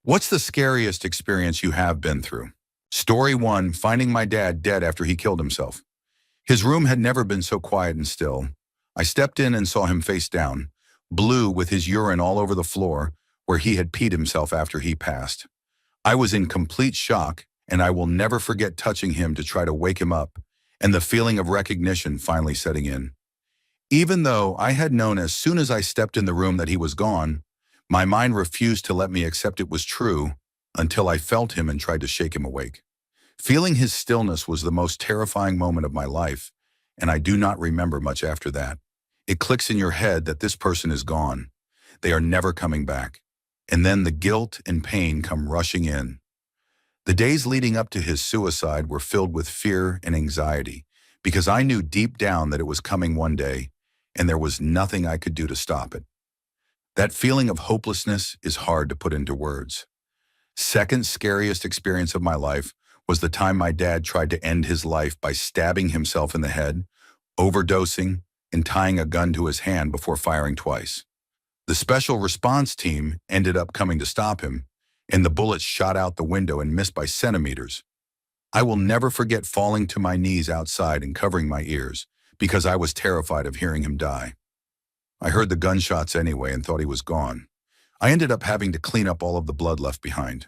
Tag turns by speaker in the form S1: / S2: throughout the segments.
S1: What's the scariest experience you have been through? Story 1, finding my dad dead after he killed himself. His room had never been so quiet and still. I stepped in and saw him face down, blue with his urine all over the floor where he had peed himself after he passed. I was in complete shock, and I will never forget touching him to try to wake him up and the feeling of recognition finally setting in. Even though I had known as soon as I stepped in the room that he was gone, my mind refused to let me accept it was true until I felt him and tried to shake him awake. Feeling his stillness was the most terrifying moment of my life, and I do not remember much after that. It clicks in your head that this person is gone. They are never coming back. And then the guilt and pain come rushing in. The days leading up to his suicide were filled with fear and anxiety because I knew deep down that it was coming one day, and there was nothing I could do to stop it. That feeling of hopelessness is hard to put into words. Second scariest experience of my life was the time my dad tried to end his life by stabbing himself in the head, overdosing, and tying a gun to his hand before firing twice. The special response team ended up coming to stop him, and the bullets shot out the window and missed by centimeters. I will never forget falling to my knees outside and covering my ears because I was terrified of hearing him die. I heard the gunshots anyway and thought he was gone. I ended up having to clean up all of the blood left behind.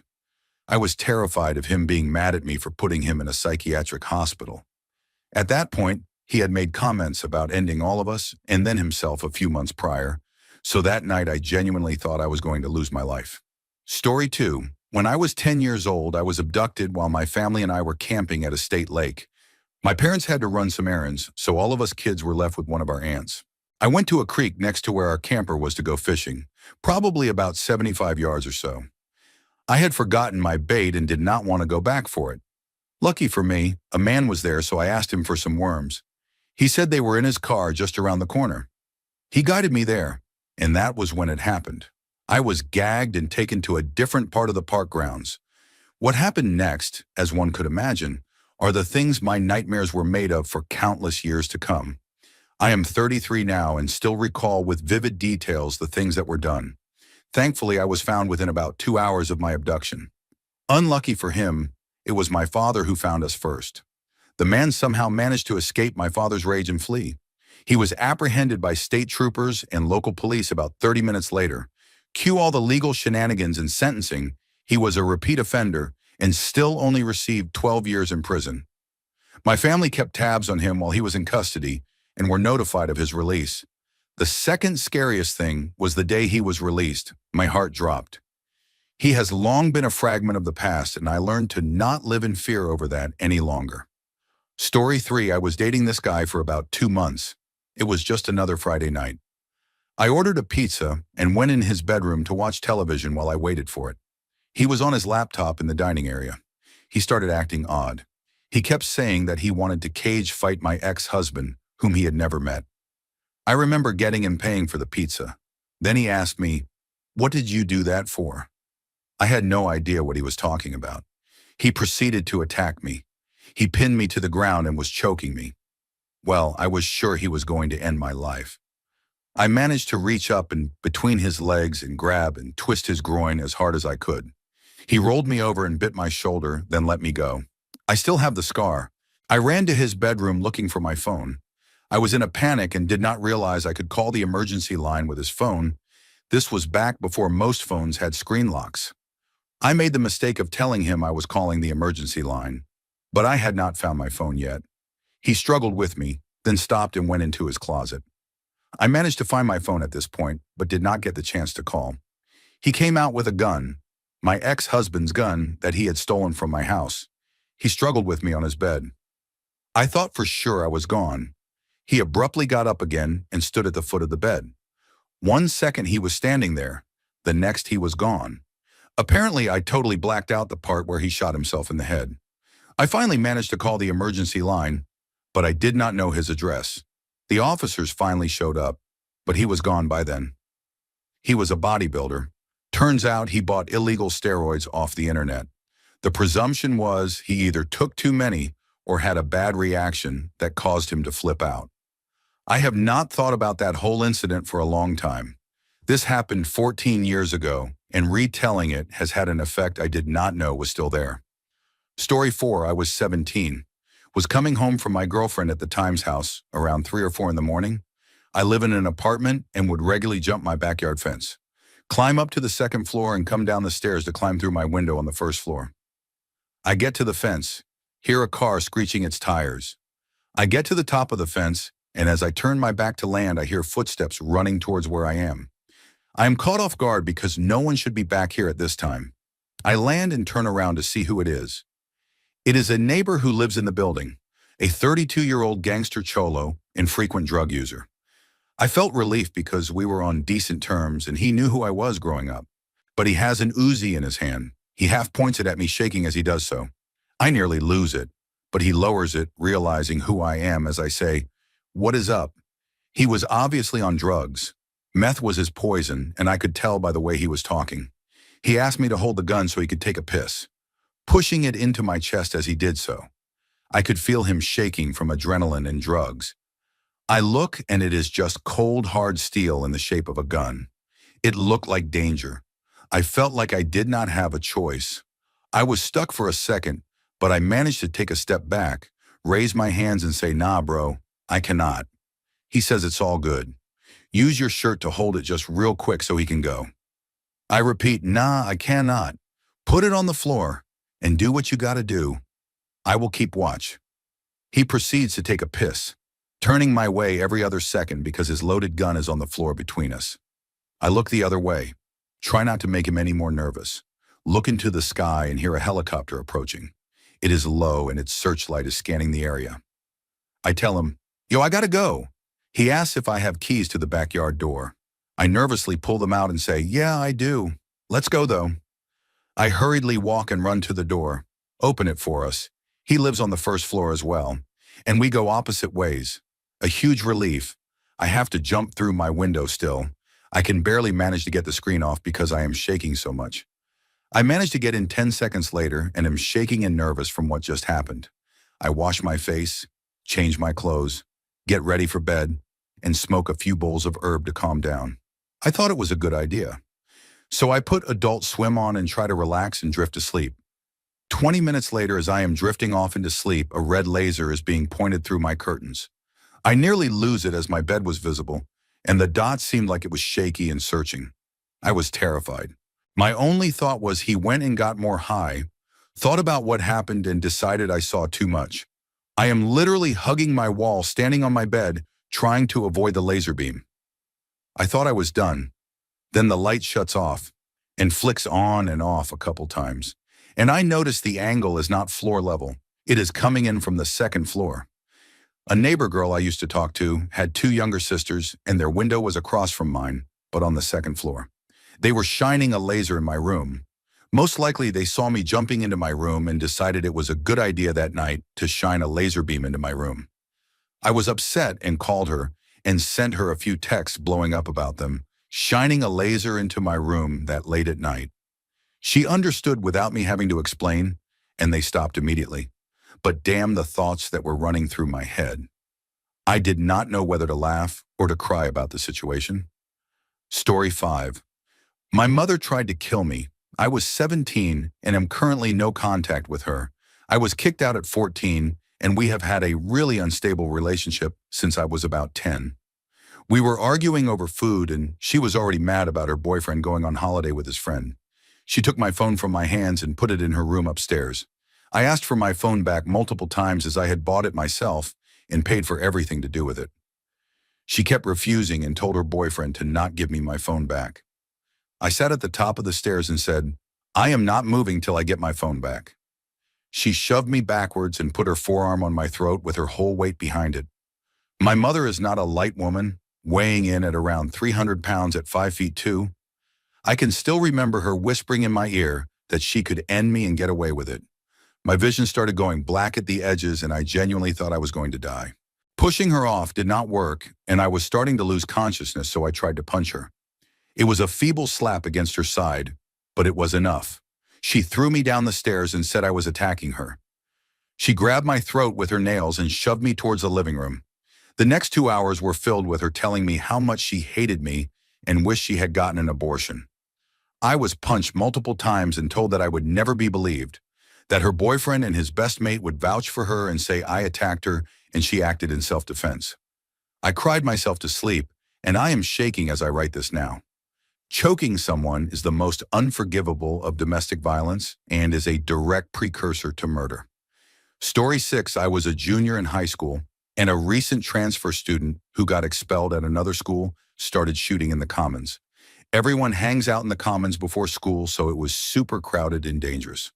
S1: I was terrified of him being mad at me for putting him in a psychiatric hospital. At that point, he had made comments about ending all of us and then himself a few months prior, so that night I genuinely thought I was going to lose my life. Story 2. When I was 10 years old, I was abducted while my family and I were camping at a state lake. My parents had to run some errands, so all of us kids were left with one of our aunts. I went to a creek next to where our camper was to go fishing, probably about 75 yards or so. I had forgotten my bait and did not want to go back for it. Lucky for me, a man was there, so I asked him for some worms. He said they were in his car just around the corner. He guided me there, and that was when it happened. I was gagged and taken to a different part of the park grounds. What happened next, as one could imagine, are the things my nightmares were made of for countless years to come. I am 33 now and still recall with vivid details the things that were done. Thankfully, I was found within about 2 hours of my abduction. Unlucky for him, it was my father who found us first. The man somehow managed to escape my father's rage and flee. He was apprehended by state troopers and local police about 30 minutes later. Cue all the legal shenanigans and sentencing, he was a repeat offender and still only received 12 years in prison. My family kept tabs on him while he was in custody and were notified of his release. The second scariest thing was the day he was released. My heart dropped. He has long been a fragment of the past, and I learned to not live in fear over that any longer. Story 3, I was dating this guy for about 2 months. It was just another Friday night. I ordered a pizza and went in his bedroom to watch television while I waited for it. He was on his laptop in the dining area. He started acting odd. He kept saying that he wanted to cage fight my ex-husband, whom he had never met. I remember getting and paying for the pizza. Then he asked me, "What did you do that for?" I had no idea what he was talking about. He proceeded to attack me. He pinned me to the ground and was choking me. Well, I was sure he was going to end my life. I managed to reach up and between his legs and grab and twist his groin as hard as I could. He rolled me over and bit my shoulder, then let me go. I still have the scar. I ran to his bedroom looking for my phone. I was in a panic and did not realize I could call the emergency line with his phone. This was back before most phones had screen locks. I made the mistake of telling him I was calling the emergency line, but I had not found my phone yet. He struggled with me, then stopped and went into his closet. I managed to find my phone at this point, but did not get the chance to call. He came out with a gun, my ex-husband's gun that he had stolen from my house. He struggled with me on his bed. I thought for sure I was gone. He abruptly got up again and stood at the foot of the bed. 1 second he was standing there, the next he was gone. Apparently I totally blacked out the part where he shot himself in the head. I finally managed to call the emergency line, but I did not know his address. The officers finally showed up, but he was gone by then. He was a bodybuilder. Turns out he bought illegal steroids off the internet. The presumption was he either took too many or had a bad reaction that caused him to flip out. I have not thought about that whole incident for a long time. This happened 14 years ago, and retelling it has had an effect I did not know was still there. Story 4, I was 17. Was coming home from my girlfriend at the time's house around 3 or 4 in the morning. I live in an apartment and would regularly jump my backyard fence, climb up to the second floor and come down the stairs to climb through my window on the first floor. I get to the fence, hear a car screeching its tires. I get to the top of the fence, and as I turn my back to land, I hear footsteps running towards where I am. I am caught off guard because no one should be back here at this time. I land and turn around to see who it is. It is a neighbor who lives in the building, a 32-year-old gangster cholo and frequent drug user. I felt relief because we were on decent terms and he knew who I was growing up. But he has an Uzi in his hand. He half points it at me, shaking as he does so. I nearly lose it, but he lowers it, realizing who I am as I say, "What is up?" He was obviously on drugs. Meth was his poison, and I could tell by the way he was talking. He asked me to hold the gun so he could take a piss, pushing it into my chest as he did so. I could feel him shaking from adrenaline and drugs. I look and it is just cold, hard steel in the shape of a gun. It looked like danger. I felt like I did not have a choice. I was stuck for a second, but I managed to take a step back, raise my hands and say, "Nah, bro, I cannot." He says it's all good. Use your shirt to hold it just real quick so he can go. I repeat, "Nah, I cannot." Put it on the floor and do what you gotta do. I will keep watch. He proceeds to take a piss, turning my way every other second because his loaded gun is on the floor between us. I look the other way, try not to make him any more nervous. Look into the sky and hear a helicopter approaching. It is low and its searchlight is scanning the area. I tell him, "Yo, I gotta go." He asks if I have keys to the backyard door. I nervously pull them out and say, "Yeah, I do. Let's go though." I hurriedly walk and run to the door, open it for us. He lives on the first floor as well, and we go opposite ways. A huge relief. I have to jump through my window still. I can barely manage to get the screen off because I am shaking so much. I manage to get in 10 seconds later and am shaking and nervous from what just happened. I wash my face, change my clothes, get ready for bed, and smoke a few bowls of herb to calm down. I thought it was a good idea. So I put Adult Swim on and try to relax and drift to sleep. 20 minutes later, as I am drifting off into sleep, a red laser is being pointed through my curtains. I nearly lose it as my bed was visible, and the dot seemed like it was shaky and searching. I was terrified. My only thought was he went and got more high, thought about what happened and decided I saw too much. I am literally hugging my wall, standing on my bed, trying to avoid the laser beam. I thought I was done. Then the light shuts off and flicks on and off a couple times. And I notice the angle is not floor level. It is coming in from the second floor. A neighbor girl I used to talk to had 2 younger sisters, and their window was across from mine, but on the second floor. They were shining a laser in my room. Most likely they saw me jumping into my room and decided it was a good idea that night to shine a laser beam into my room. I was upset and called her and sent her a few texts blowing up about them, shining a laser into my room that late at night. She understood without me having to explain, and they stopped immediately. But damn the thoughts that were running through my head. I did not know whether to laugh or to cry about the situation. Story 5. My mother tried to kill me. I was 17 and am currently no contact with her. I was kicked out at 14, and we have had a really unstable relationship since I was about 10. We were arguing over food, and she was already mad about her boyfriend going on holiday with his friend. She took my phone from my hands and put it in her room upstairs. I asked for my phone back multiple times as I had bought it myself and paid for everything to do with it. She kept refusing and told her boyfriend to not give me my phone back. I sat at the top of the stairs and said, "I am not moving till I get my phone back." She shoved me backwards and put her forearm on my throat with her whole weight behind it. My mother is not a light woman, weighing in at around 300 pounds at 5'2". I can still remember her whispering in my ear that she could end me and get away with it. My vision started going black at the edges and I genuinely thought I was going to die. Pushing her off did not work and I was starting to lose consciousness, so I tried to punch her. It was a feeble slap against her side, but it was enough. She threw me down the stairs and said I was attacking her. She grabbed my throat with her nails and shoved me towards the living room. The next 2 hours were filled with her telling me how much she hated me and wished she had gotten an abortion. I was punched multiple times and told that I would never be believed, that her boyfriend and his best mate would vouch for her and say I attacked her and she acted in self-defense. I cried myself to sleep, and I am shaking as I write this now. Choking someone is the most unforgivable of domestic violence and is a direct precursor to murder. Story 6, I was a junior in high school, and a recent transfer student who got expelled at another school started shooting in the commons. Everyone hangs out in the commons before school, so it was super crowded and dangerous.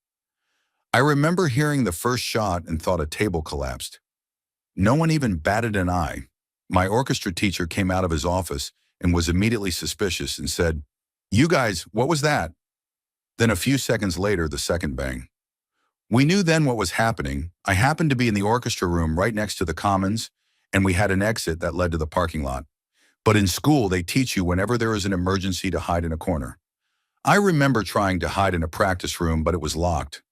S1: I remember hearing the first shot and thought a table collapsed. No one even batted an eye. My orchestra teacher came out of his office and was immediately suspicious and said, "You guys, what was that?" Then a few seconds later, the second bang. We knew then what was happening. I happened to be in the orchestra room right next to the commons, and we had an exit that led to the parking lot. But in school, they teach you whenever there is an emergency to hide in a corner. I remember trying to hide in a practice room, but it was locked.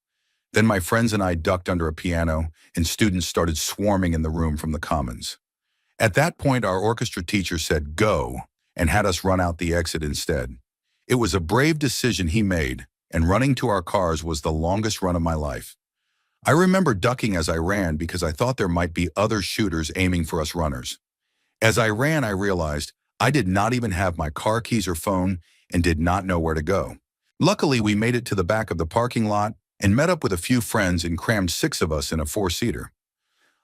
S1: Then my friends and I ducked under a piano, and students started swarming in the room from the commons. At that point, our orchestra teacher said, "Go," and had us run out the exit instead. It was a brave decision he made, and running to our cars was the longest run of my life. I remember ducking as I ran because I thought there might be other shooters aiming for us runners. As I ran, I realized I did not even have my car keys or phone and did not know where to go. Luckily, we made it to the back of the parking lot and met up with a few friends and crammed 6 of us in a 4-seater.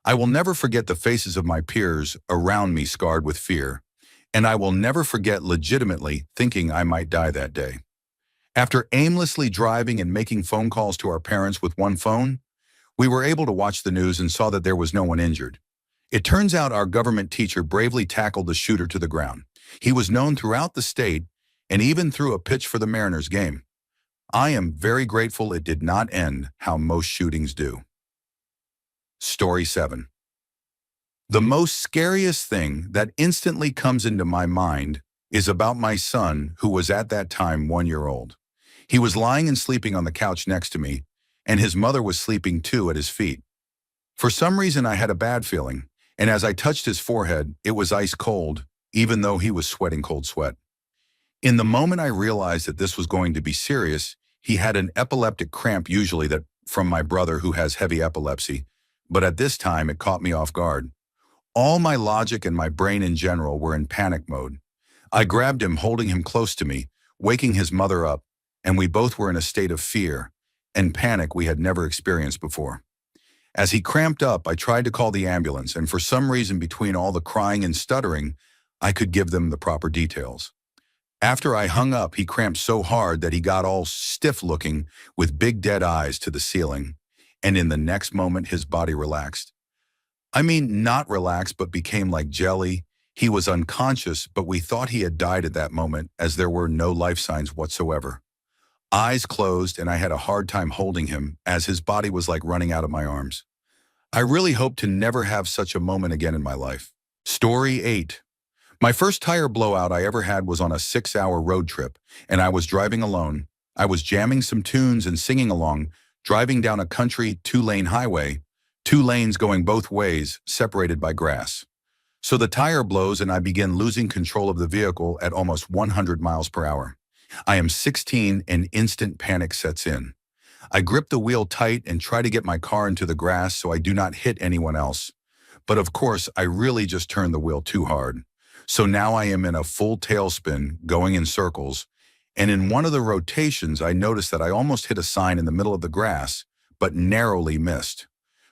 S1: I will never forget the faces of my peers around me scarred with fear, and I will never forget legitimately thinking I might die that day. After aimlessly driving and making phone calls to our parents with one phone, we were able to watch the news and saw that there was no one injured. It turns out our government teacher bravely tackled the shooter to the ground. He was known throughout the state and even threw a pitch for the Mariners game. I am very grateful it did not end how most shootings do. Story 7. The most scariest thing that instantly comes into my mind is about my son, who was at that time 1 year old. He was lying and sleeping on the couch next to me, and his mother was sleeping too at his feet. For some reason, I had a bad feeling, and as I touched his forehead, it was ice cold, even though he was sweating cold sweat. In the moment I realized that this was going to be serious, he had an epileptic cramp, usually that from my brother who has heavy epilepsy, but at this time it caught me off guard. All my logic and my brain in general were in panic mode. I grabbed him, holding him close to me, waking his mother up, and we both were in a state of fear and panic we had never experienced before. As he cramped up, I tried to call the ambulance, and for some reason between all the crying and stuttering, I could give them the proper details. After I hung up, he cramped so hard that he got all stiff-looking with big dead eyes to the ceiling, and in the next moment his body relaxed. I mean, not relaxed, but became like jelly. He was unconscious, but we thought he had died at that moment as there were no life signs whatsoever. Eyes closed, and I had a hard time holding him as his body was like running out of my arms. I really hope to never have such a moment again in my life. Story 8. My first tire blowout I ever had was on a 6-hour road trip, and I was driving alone. I was jamming some tunes and singing along, driving down a country 2-lane highway, 2 lanes going both ways, separated by grass. So the tire blows and I begin losing control of the vehicle at almost 100 miles per hour. I am 16 and instant panic sets in. I grip the wheel tight and try to get my car into the grass so I do not hit anyone else. But of course, I really just turned the wheel too hard. So now I am in a full tailspin, going in circles, and in one of the rotations I noticed that I almost hit a sign in the middle of the grass, but narrowly missed.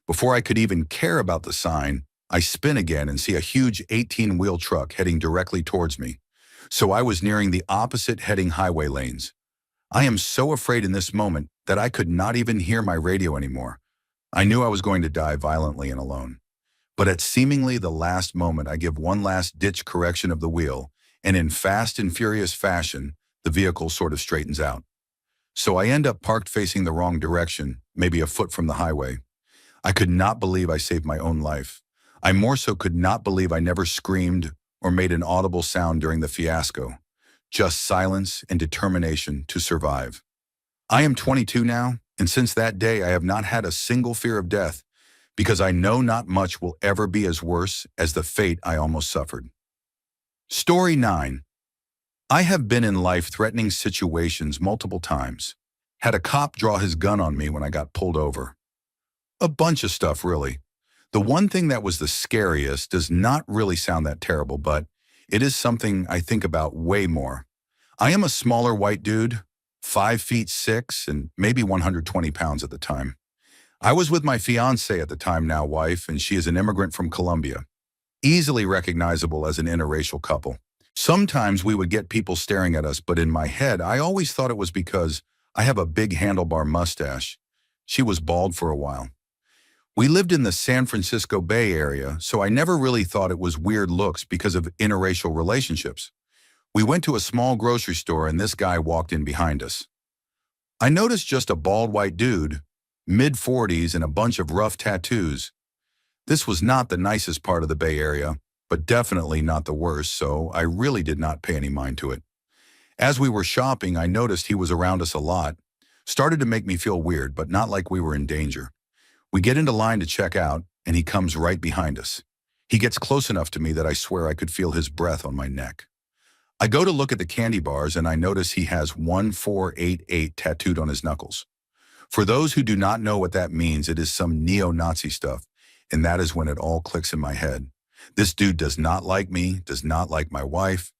S1: Before I could even care about the sign, I spin again and see a huge 18-wheel truck heading directly towards me. So I was nearing the opposite heading highway lanes. I am so afraid in this moment that I could not even hear my radio anymore. I knew I was going to die violently and alone. But at seemingly the last moment, I give one last ditch correction of the wheel, and in fast and furious fashion, the vehicle sort of straightens out. So I end up parked facing the wrong direction, maybe a foot from the highway. I could not believe I saved my own life. I more so could not believe I never screamed or made an audible sound during the fiasco. Just silence and determination to survive. I am 22 now, and since that day I have not had a single fear of death, because I know not much will ever be as worse as the fate I almost suffered. Story 9. I have been in life-threatening situations multiple times. Had a cop draw his gun on me when I got pulled over. A bunch of stuff, really. The one thing that was the scariest does not really sound that terrible, but it is something I think about way more. I am a smaller white dude, 5'6" and maybe 120 pounds at the time. I was with my fiancée at the time, now wife, and she is an immigrant from Colombia, easily recognizable as an interracial couple. Sometimes we would get people staring at us, but in my head, I always thought it was because I have a big handlebar mustache. She was bald for a while. We lived in the San Francisco Bay Area, so I never really thought it was weird looks because of interracial relationships. We went to a small grocery store and this guy walked in behind us. I noticed just a bald white dude, mid-40s and a bunch of rough tattoos. This was not the nicest part of the Bay Area, but definitely not the worst, so I really did not pay any mind to it. As we were shopping, I noticed he was around us a lot. Started to make me feel weird, but not like we were in danger. We get into line to check out, and he comes right behind us. He gets close enough to me that I swear I could feel his breath on my neck. I go to look at the candy bars, and I notice he has 1488 tattooed on his knuckles. For those who do not know what that means, it is some neo-Nazi stuff, and that is when it all clicks in my head. This dude does not like me, does not like my wife.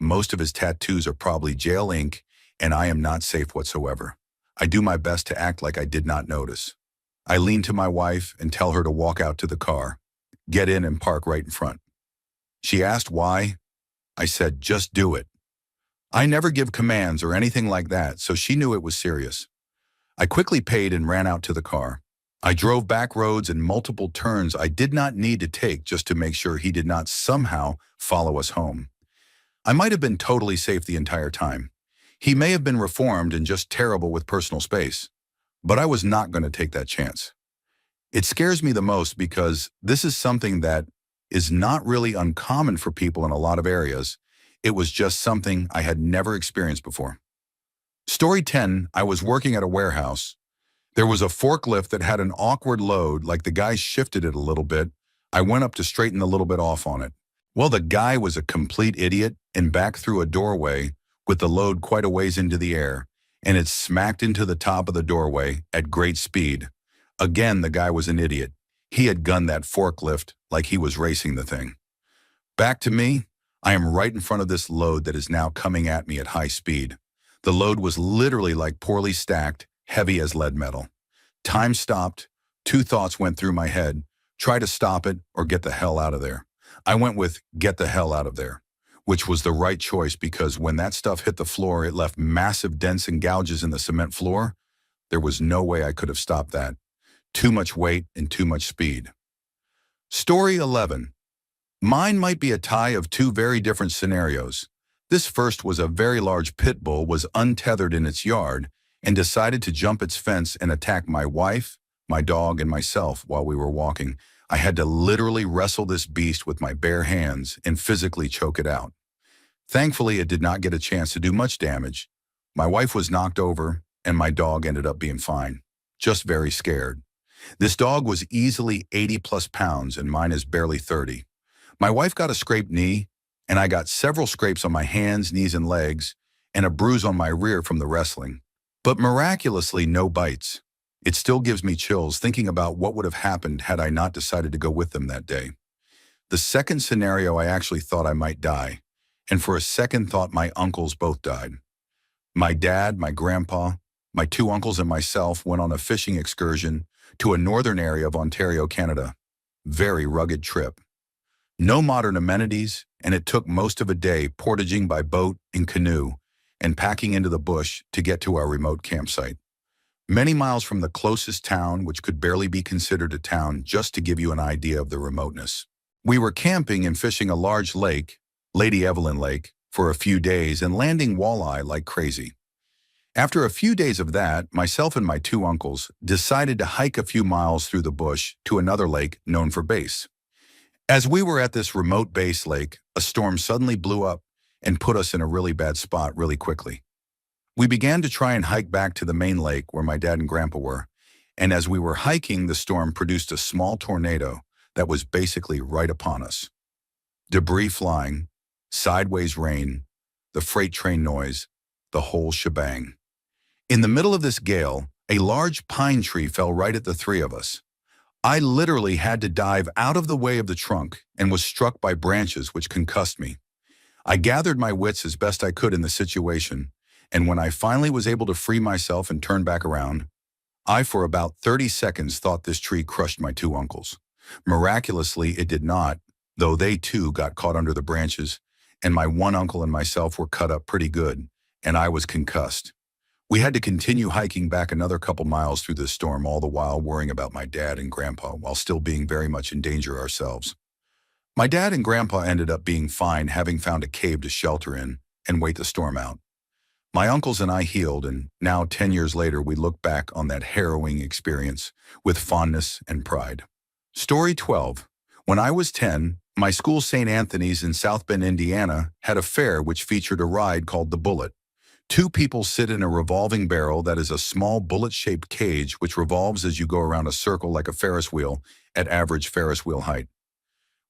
S1: Most of his tattoos are probably jail ink, and I am not safe whatsoever. I do my best to act like I did not notice. I lean to my wife and tell her to walk out to the car, get in and park right in front. She asked why. I said, just do it. I never give commands or anything like that, so she knew it was serious. I quickly paid and ran out to the car. I drove back roads and multiple turns I did not need to take just to make sure he did not somehow follow us home. I might have been totally safe the entire time. He may have been reformed and just terrible with personal space, but I was not going to take that chance. It scares me the most because this is something that is not really uncommon for people in a lot of areas. It was just something I had never experienced before. Story 10, I was working at a warehouse. There was a forklift that had an awkward load, like the guy shifted it a little bit. I went up to straighten a little bit off on it. Well, the guy was a complete idiot and backed through a doorway with the load quite a ways into the air, and it smacked into the top of the doorway at great speed. Again, the guy was an idiot. He had gunned that forklift like he was racing the thing. Back to me, I am right in front of this load that is now coming at me at high speed. The load was literally like poorly stacked, heavy as lead metal. Time stopped. Two thoughts went through my head. Try to stop it or get the hell out of there. I went with get the hell out of there, which was the right choice because when that stuff hit the floor, it left massive dents and gouges in the cement floor. There was no way I could have stopped that. Too much weight and too much speed. Story 11. Mine might be a tie of two very different scenarios. This first was a very large pit bull was untethered in its yard and decided to jump its fence and attack my wife, my dog, and myself while we were walking. I had to literally wrestle this beast with my bare hands and physically choke it out. Thankfully, it did not get a chance to do much damage. My wife was knocked over, and my dog ended up being fine, just very scared. This dog was easily 80+ pounds, and mine is barely 30. My wife got a scraped knee, and I got several scrapes on my hands, knees, and legs, and a bruise on my rear from the wrestling. But miraculously, no bites. It still gives me chills thinking about what would have happened had I not decided to go with them that day. The second scenario, I actually thought I might die, and for a second thought my uncles both died. My dad, my grandpa, my two uncles, and myself went on a fishing excursion to a northern area of Ontario, Canada. Very rugged trip. No modern amenities, and it took most of a day portaging by boat and canoe and packing into the bush to get to our remote campsite. Many miles from the closest town, which could barely be considered a town, just to give you an idea of the remoteness. We were camping and fishing a large lake, Lady Evelyn Lake, for a few days and landing walleye like crazy. After a few days of that, myself and my two uncles decided to hike a few miles through the bush to another lake known for bass. As we were at this remote bass lake, a storm suddenly blew up and put us in a really bad spot really quickly. We began to try and hike back to the main lake where my dad and grandpa were, and as we were hiking, the storm produced a small tornado that was basically right upon us. Debris flying, sideways rain, the freight train noise, the whole shebang. In the middle of this gale, a large pine tree fell right at the three of us. I literally had to dive out of the way of the trunk and was struck by branches which concussed me. I gathered my wits as best I could in the situation, and when I finally was able to free myself and turn back around, I for about 30 seconds thought this tree crushed my two uncles. Miraculously, it did not, though they too got caught under the branches, and my one uncle and myself were cut up pretty good, and I was concussed. We had to continue hiking back another couple miles through this storm, all the while worrying about my dad and grandpa while still being very much in danger ourselves. My dad and grandpa ended up being fine, having found a cave to shelter in and wait the storm out. My uncles and I healed, and now 10 years later we look back on that harrowing experience with fondness and pride. Story 12. When I was 10, my school St. Anthony's in South Bend, Indiana, had a fair which featured a ride called the Bullet. Two people sit in a revolving barrel that is a small bullet-shaped cage which revolves as you go around a circle like a Ferris wheel at average Ferris wheel height.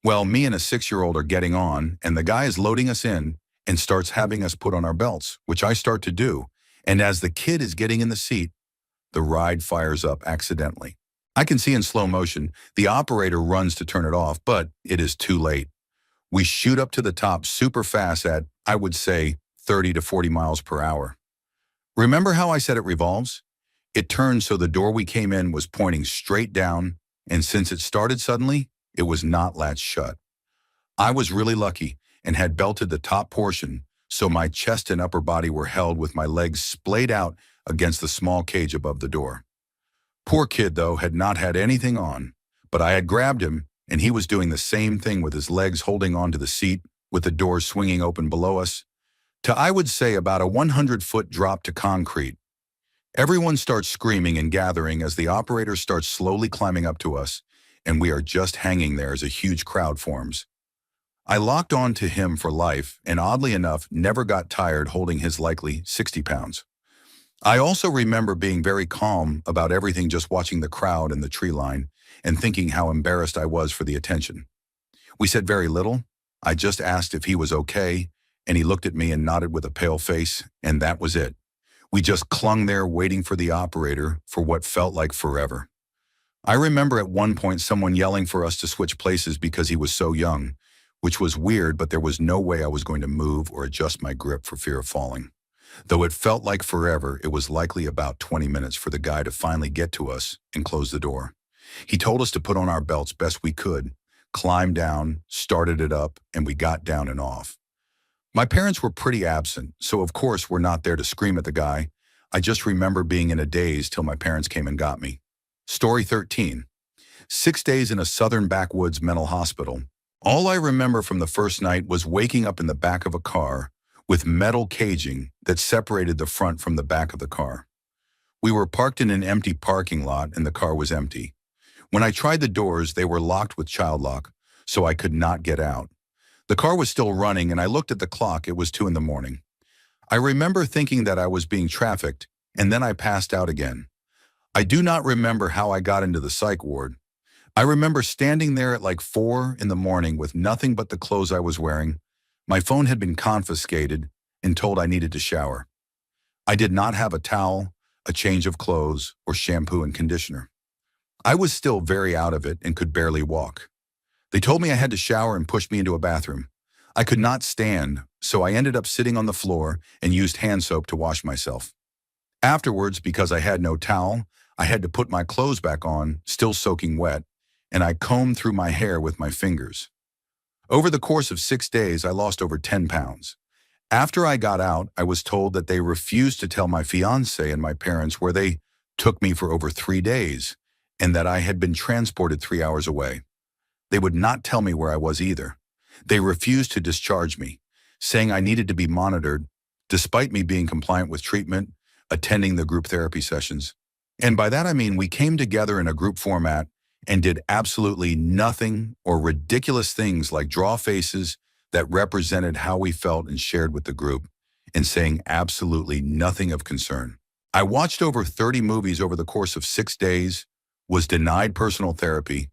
S1: Well, me and a 6-year-old are getting on, and the guy is loading us in and starts having us put on our belts, which I start to do, and as the kid is getting in the seat, the ride fires up accidentally. I can see in slow motion, the operator runs to turn it off, but it is too late. We shoot up to the top super fast at, I would say, 30 to 40 miles per hour. Remember how I said it revolves? It turned so the door we came in was pointing straight down, and since it started suddenly, it was not latched shut. I was really lucky and had belted the top portion, so my chest and upper body were held with my legs splayed out against the small cage above the door. Poor kid, though, had not had anything on, but I had grabbed him, and he was doing the same thing with his legs holding onto the seat, with the door swinging open below us, to I would say about a 100-foot drop to concrete. Everyone starts screaming and gathering as the operator starts slowly climbing up to us, and we are just hanging there as a huge crowd forms. I locked on to him for life, and oddly enough, never got tired holding his likely 60 pounds. I also remember being very calm about everything, just watching the crowd and the tree line, and thinking how embarrassed I was for the attention. We said very little. I just asked if he was okay, and he looked at me and nodded with a pale face, and that was it. We just clung there waiting for the operator for what felt like forever. I remember at one point someone yelling for us to switch places because he was so young, which was weird, but there was no way I was going to move or adjust my grip for fear of falling. Though it felt like forever, it was likely about 20 minutes for the guy to finally get to us and close the door. He told us to put on our belts best we could, climbed down, started it up, and we got down and off. My parents were pretty absent, so of course we're not there to scream at the guy. I just remember being in a daze till my parents came and got me. Story 13. 6 days in a southern backwoods mental hospital. All I remember from the first night was waking up in the back of a car with metal caging that separated the front from the back of the car. We were parked in an empty parking lot and the car was empty. When I tried the doors, they were locked with child lock, so I could not get out. The car was still running, and I looked at the clock. It was 2 a.m. I remember thinking that I was being trafficked, and then I passed out again. I do not remember how I got into the psych ward. I remember standing there at like 4 a.m. with nothing but the clothes I was wearing. My phone had been confiscated and told I needed to shower. I did not have a towel, a change of clothes, or shampoo and conditioner. I was still very out of it and could barely walk. They told me I had to shower and pushed me into a bathroom. I could not stand, so I ended up sitting on the floor and used hand soap to wash myself. Afterwards, because I had no towel, I had to put my clothes back on, still soaking wet, and I combed through my hair with my fingers. Over the course of 6 days, I lost over 10 pounds. After I got out, I was told that they refused to tell my fiancé and my parents where they took me for over 3 days, and that I had been transported 3 hours away. They would not tell me where I was either. They refused to discharge me, saying I needed to be monitored, despite me being compliant with treatment, attending the group therapy sessions. And by that I mean we came together in a group format and did absolutely nothing or ridiculous things like draw faces that represented how we felt and shared with the group, and saying absolutely nothing of concern. I watched over 30 movies over the course of 6 days, was denied personal therapy,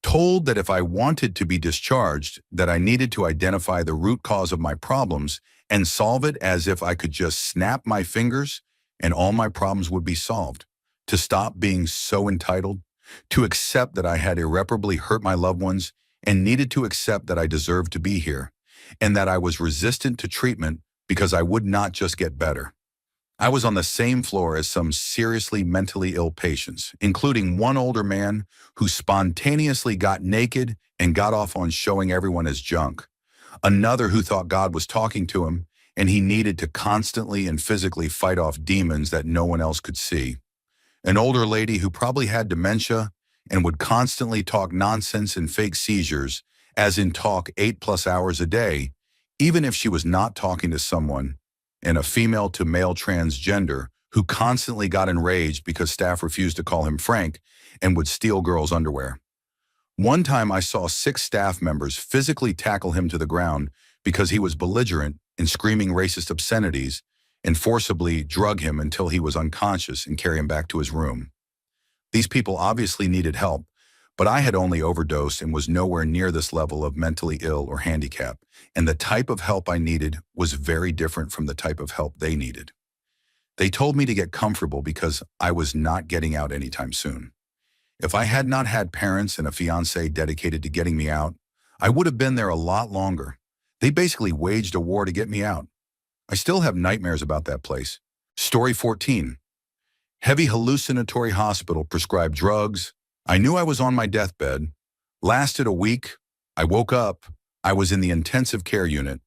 S1: told that if I wanted to be discharged, that I needed to identify the root cause of my problems and solve it as if I could just snap my fingers and all my problems would be solved. To stop being so entitled, to accept that I had irreparably hurt my loved ones and needed to accept that I deserved to be here, and that I was resistant to treatment because I would not just get better. I was on the same floor as some seriously mentally ill patients, including one older man who spontaneously got naked and got off on showing everyone his junk, another who thought God was talking to him and he needed to constantly and physically fight off demons that no one else could see, an older lady who probably had dementia and would constantly talk nonsense and fake seizures, as in talk 8+ hours a day, even if she was not talking to someone, and a female to male transgender who constantly got enraged because staff refused to call him Frank and would steal girls' underwear. One time I saw 6 staff members physically tackle him to the ground because he was belligerent and screaming racist obscenities, and forcibly drug him until he was unconscious and carry him back to his room. These people obviously needed help, but I had only overdosed and was nowhere near this level of mentally ill or handicap, and the type of help I needed was very different from the type of help they needed. They told me to get comfortable because I was not getting out anytime soon. If I had not had parents and a fiance dedicated to getting me out, I would have been there a lot longer. They basically waged a war to get me out. I still have nightmares about that place. Story 14. Heavy hallucinatory hospital prescribed drugs. I knew I was on my deathbed. Lasted a week. I woke up. I was in the intensive care unit.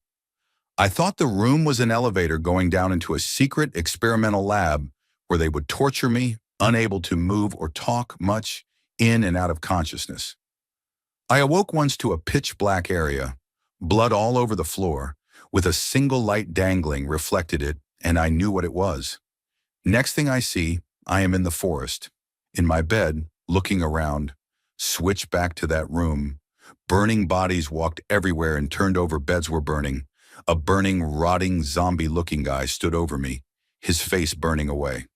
S1: I thought the room was an elevator going down into a secret experimental lab where they would torture me, unable to move or talk much, in and out of consciousness. I awoke once to a pitch black area, blood all over the floor, with a single light dangling reflected it, and I knew what it was. Next thing I see, I am in the forest, in my bed, looking around, switched back to that room. Burning bodies walked everywhere and turned over beds were burning. A burning, rotting, zombie-looking guy stood over me, his face burning away.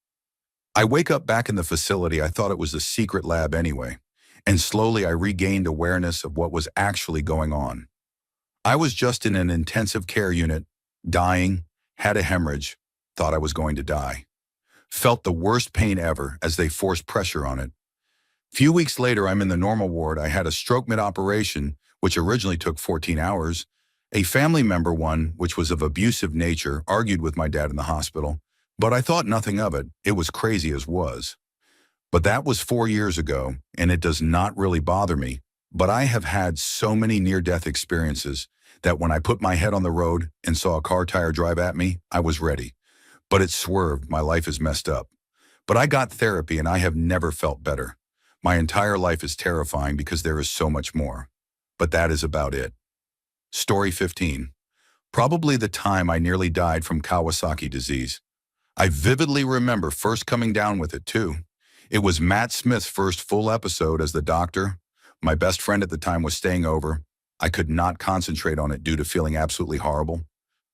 S1: I wake up back in the facility. I thought it was a secret lab anyway, and slowly I regained awareness of what was actually going on. I was just in an intensive care unit, dying, had a hemorrhage, thought I was going to die. Felt the worst pain ever as they forced pressure on it. Few weeks later, I'm in the normal ward. I had a stroke mid-operation, which originally took 14 hours. A family member one, which was of abusive nature, argued with my dad in the hospital, but I thought nothing of it. It was crazy as was. But that was 4 years ago, and it does not really bother me. But I have had so many near-death experiences that when I put my head on the road and saw a car tire drive at me, I was ready. But it swerved. My life is messed up. But I got therapy and I have never felt better. My entire life is terrifying because there is so much more. But that is about it. Story 15. Probably the time I nearly died from Kawasaki disease. I vividly remember first coming down with it too. It was Matt Smith's first full episode as the doctor. My best friend at the time was staying over. I could not concentrate on it due to feeling absolutely horrible,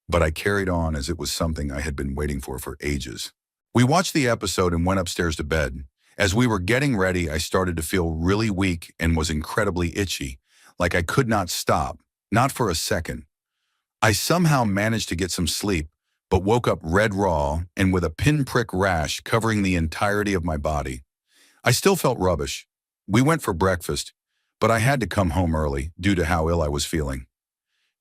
S1: but I carried on as it was something I had been waiting for ages. We watched the episode and went upstairs to bed. As we were getting ready, I started to feel really weak and was incredibly itchy, like I could not stop, not for a second. I somehow managed to get some sleep, but woke up red raw and with a pinprick rash covering the entirety of my body. I still felt rubbish. We went for breakfast, but I had to come home early due to how ill I was feeling.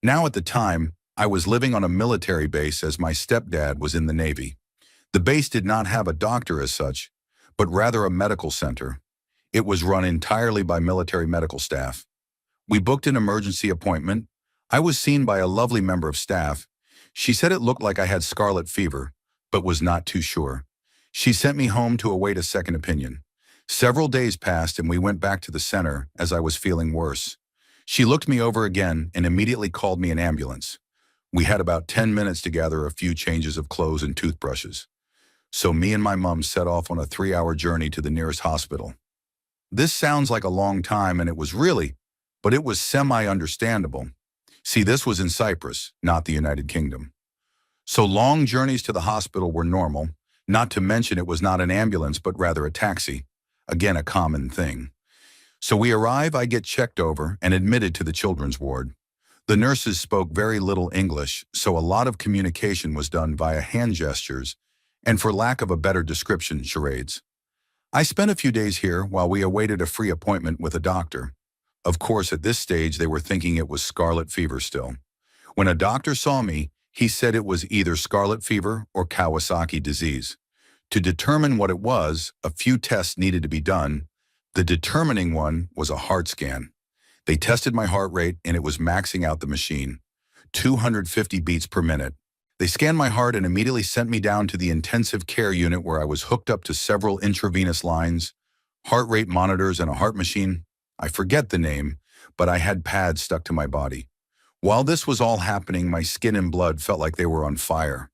S1: Now at the time, I was living on a military base as my stepdad was in the Navy. The base did not have a doctor as such, but rather a medical center. It was run entirely by military medical staff. We booked an emergency appointment. I was seen by a lovely member of staff. She said it looked like I had scarlet fever, but was not too sure. She sent me home to await a second opinion. Several days passed and we went back to the center as I was feeling worse. She looked me over again and immediately called me an ambulance. We had about 10 minutes to gather a few changes of clothes and toothbrushes. So me and my mom set off on a 3-hour journey to the nearest hospital. This sounds like a long time, and it was really, but it was semi-understandable. See, this was in Cyprus, not the United Kingdom. So long journeys to the hospital were normal, not to mention it was not an ambulance but rather a taxi. Again, a common thing. So we arrive, I get checked over and admitted to the children's ward. The nurses spoke very little English, so a lot of communication was done via hand gestures and, for lack of a better description, charades. I spent a few days here while we awaited a free appointment with a doctor. Of course, at this stage, they were thinking it was scarlet fever still. When a doctor saw me, he said it was either scarlet fever or Kawasaki disease. To determine what it was, a few tests needed to be done. The determining one was a heart scan. They tested my heart rate and it was maxing out the machine, 250 beats per minute. They scanned my heart and immediately sent me down to the intensive care unit where I was hooked up to several intravenous lines, heart rate monitors, and a heart machine. I forget the name, but I had pads stuck to my body. While this was all happening, my skin and blood felt like they were on fire.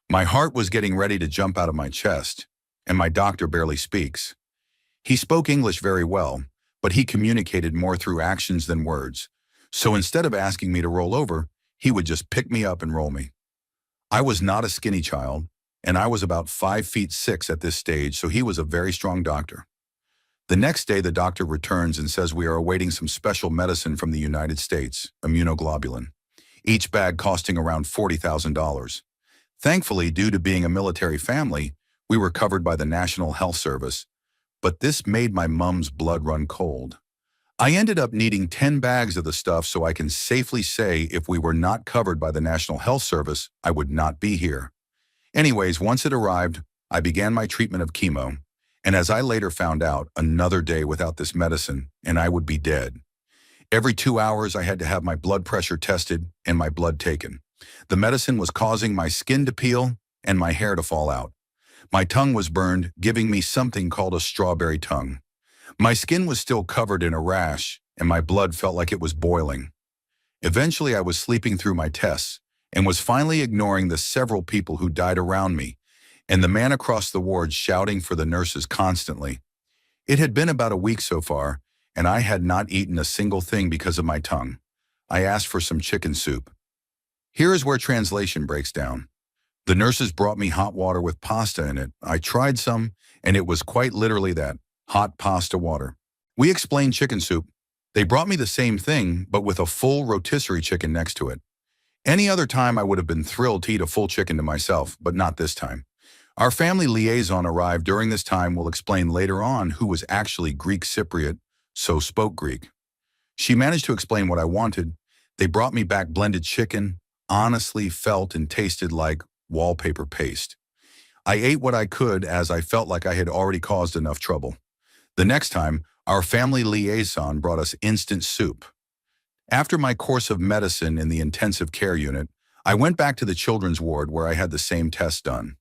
S1: My heart was getting ready to jump out of my chest, and my doctor barely speaks. He spoke English very well, but he communicated more through actions than words. So instead of asking me to roll over, he would just pick me up and roll me. I was not a skinny child, and I was about 5'6" at this stage, so he was a very strong doctor. The next day, the doctor returns and says we are awaiting some special medicine from the United States, immunoglobulin, each bag costing around $40,000. Thankfully, due to being a military family, we were covered by the National Health Service, but this made my mom's blood run cold. I ended up needing 10 bags of the stuff, so I can safely say if we were not covered by the National Health Service, I would not be here. Anyways, once it arrived, I began my treatment of chemo, and as I later found out, another day without this medicine, and I would be dead. Every 2 hours, I had to have my blood pressure tested and my blood taken. The medicine was causing my skin to peel and my hair to fall out. My tongue was burned, giving me something called a strawberry tongue. My skin was still covered in a rash, and my blood felt like it was boiling. Eventually, I was sleeping through my tests and was finally ignoring the several people who died around me, and the man across the ward shouting for the nurses constantly. It had been about a week so far, and I had not eaten a single thing because of my tongue. I asked for some chicken soup. Here is where translation breaks down. The nurses brought me hot water with pasta in it. I tried some, and it was quite literally that, hot pasta water. We explained chicken soup. They brought me the same thing, but with a full rotisserie chicken next to it. Any other time I would have been thrilled to eat a full chicken to myself, but not this time. Our family liaison arrived during this time. We'll explain later on who was actually Greek Cypriot, so spoke Greek. She managed to explain what I wanted. They brought me back blended chicken, honestly felt and tasted like wallpaper paste. I ate what I could as I felt like I had already caused enough trouble. The next time, our family liaison brought us instant soup. After my course of medicine in the intensive care unit, I went back to the children's ward where I had the same test done.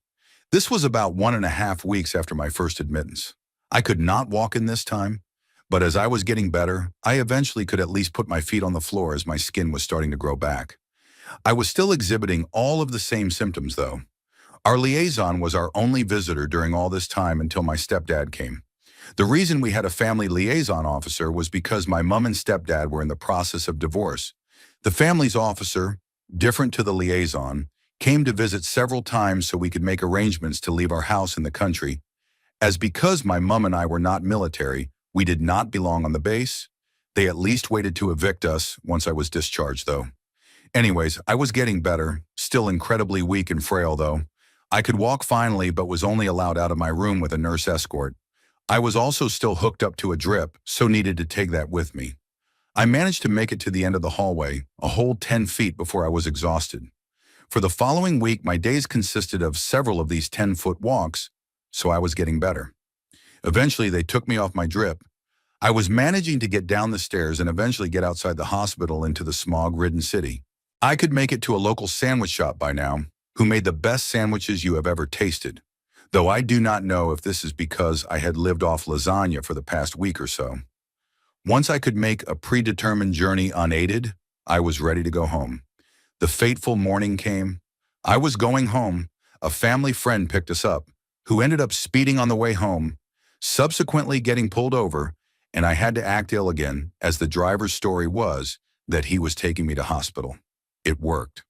S1: This was about 1.5 weeks after my first admittance. I could not walk in this time, but as I was getting better, I eventually could at least put my feet on the floor as my skin was starting to grow back. I was still exhibiting all of the same symptoms though. Our liaison was our only visitor during all this time until my stepdad came. The reason we had a family liaison officer was because my mom and stepdad were in the process of divorce. The family's officer, different to the liaison, came to visit several times so we could make arrangements to leave our house in the country. As because my mom and I were not military, we did not belong on the base. They at least waited to evict us once I was discharged though. Anyways, I was getting better, still incredibly weak and frail though. I could walk finally, but was only allowed out of my room with a nurse escort. I was also still hooked up to a drip, so needed to take that with me. I managed to make it to the end of the hallway, a whole 10 feet before I was exhausted. For the following week, my days consisted of several of these 10-foot walks, so I was getting better. Eventually, they took me off my drip. I was managing to get down the stairs and eventually get outside the hospital into the smog-ridden city. I could make it to a local sandwich shop by now, who made the best sandwiches you have ever tasted, though I do not know if this is because I had lived off lasagna for the past week or so. Once I could make a predetermined journey unaided, I was ready to go home. The fateful morning came. I was going home. A family friend picked us up, who ended up speeding on the way home, subsequently getting pulled over, and I had to act ill again, as the driver's story was that he was taking me to hospital. It worked.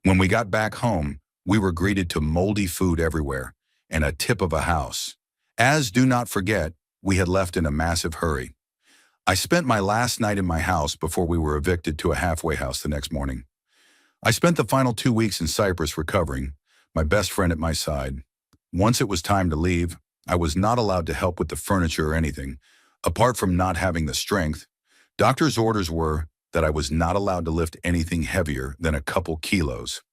S1: When we got back home, we were greeted to moldy food everywhere and a tip of a house. As, do not forget, we had left in a massive hurry. I spent my last night in my house before we were evicted to a halfway house the next morning. I spent the final 2 weeks in Cyprus recovering, my best friend at my side. Once it was time to leave, I was not allowed to help with the furniture or anything, apart from not having the strength. Doctor's orders were that I was not allowed to lift anything heavier than a couple kilos.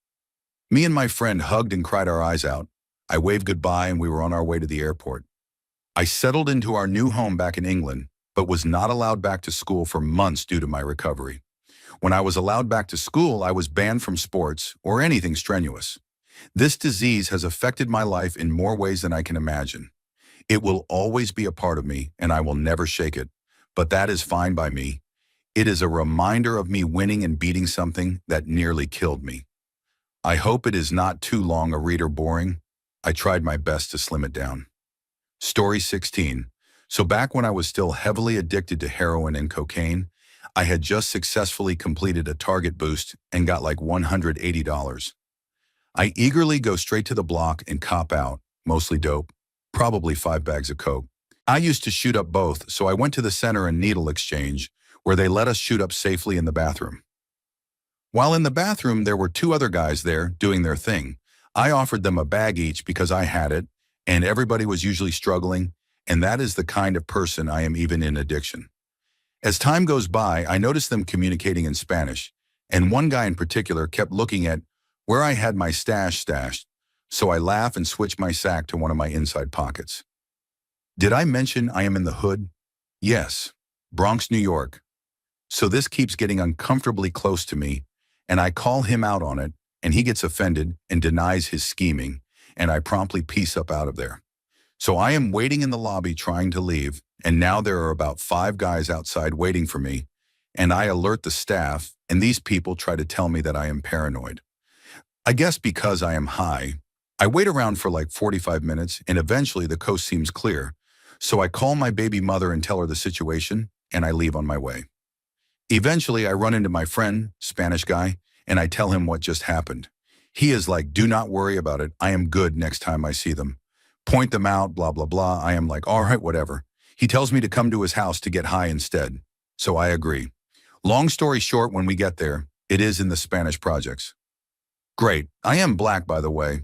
S1: Me and my friend hugged and cried our eyes out. I waved goodbye and we were on our way to the airport. I settled into our new home back in England, but was not allowed back to school for months due to my recovery. When I was allowed back to school, I was banned from sports or anything strenuous. This disease has affected my life in more ways than I can imagine. It will always be a part of me and I will never shake it, but that is fine by me. It is a reminder of me winning and beating something that nearly killed me. I hope it is not too long a read or boring. I tried my best to slim it down. Story 16. So back when I was still heavily addicted to heroin and cocaine, I had just successfully completed a Target boost and got like $180. I eagerly go straight to the block and cop out, mostly dope, probably 5 bags of coke. I used to shoot up both, so I went to the center and needle exchange, where they let us shoot up safely in the bathroom. While in the bathroom, there were 2 other guys there doing their thing. I offered them a bag each because I had it, and everybody was usually struggling, and that is the kind of person I am even in addiction. As time goes by, I noticed them communicating in Spanish, and one guy in particular kept looking at where I had my stash stashed, so I laugh and switch my sack to one of my inside pockets. Did I mention I am in the hood? Yes, Bronx, New York. So this keeps getting uncomfortably close to me, and I call him out on it, and he gets offended and denies his scheming, and I promptly peace up out of there. So I am waiting in the lobby trying to leave, and now there are about 5 guys outside waiting for me, and I alert the staff, and these people try to tell me that I am paranoid. I guess because I am high. I wait around for like 45 minutes, and eventually the coast seems clear, so I call my baby mother and tell her the situation, and I leave on my way. Eventually, I run into my friend, Spanish guy, and I tell him what just happened. He is like, do not worry about it, I am good next time I see them. Point them out, blah, blah, blah. I am like, all right, whatever. He tells me to come to his house to get high instead. So I agree. Long story short, when we get there, it is in the Spanish projects. Great. I am black, by the way.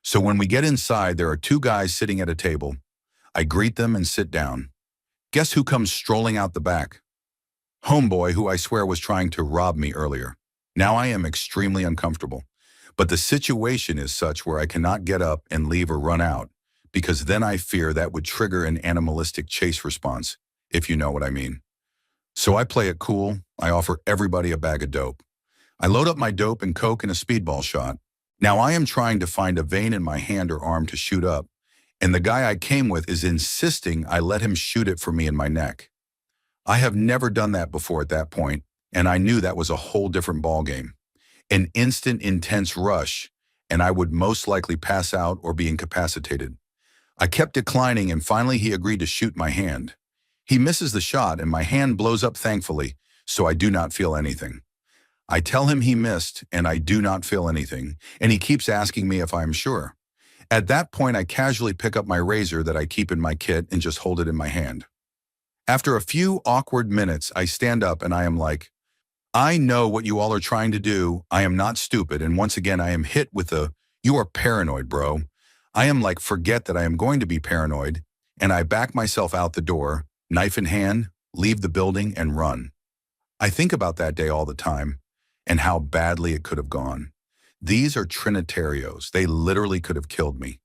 S1: So when we get inside, there are 2 guys sitting at a table. I greet them and sit down. Guess who comes strolling out the back? Homeboy, who I swear was trying to rob me earlier. Now I am extremely uncomfortable. But the situation is such where I cannot get up and leave or run out, because then I fear that would trigger an animalistic chase response, if you know what I mean. So I play it cool. I offer everybody a bag of dope. I load up my dope and coke in a speedball shot. Now I am trying to find a vein in my hand or arm to shoot up, and the guy I came with is insisting I let him shoot it for me in my neck. I have never done that before at that point, and I knew that was a whole different ballgame. An instant, intense rush, and I would most likely pass out or be incapacitated. I kept declining, and finally he agreed to shoot my hand. He misses the shot, and my hand blows up thankfully, so I do not feel anything. I tell him he missed, and I do not feel anything, and he keeps asking me if I am sure. At that point, I casually pick up my razor that I keep in my kit and just hold it in my hand. After a few awkward minutes, I stand up and I am like, I know what you all are trying to do. I am not stupid, and once again I am hit with the, you are paranoid, bro. I am like, forget that I am going to be paranoid, and I back myself out the door, knife in hand, leave the building, and run. I think about that day all the time, and how badly it could have gone. These are Trinitarios. They literally could have killed me.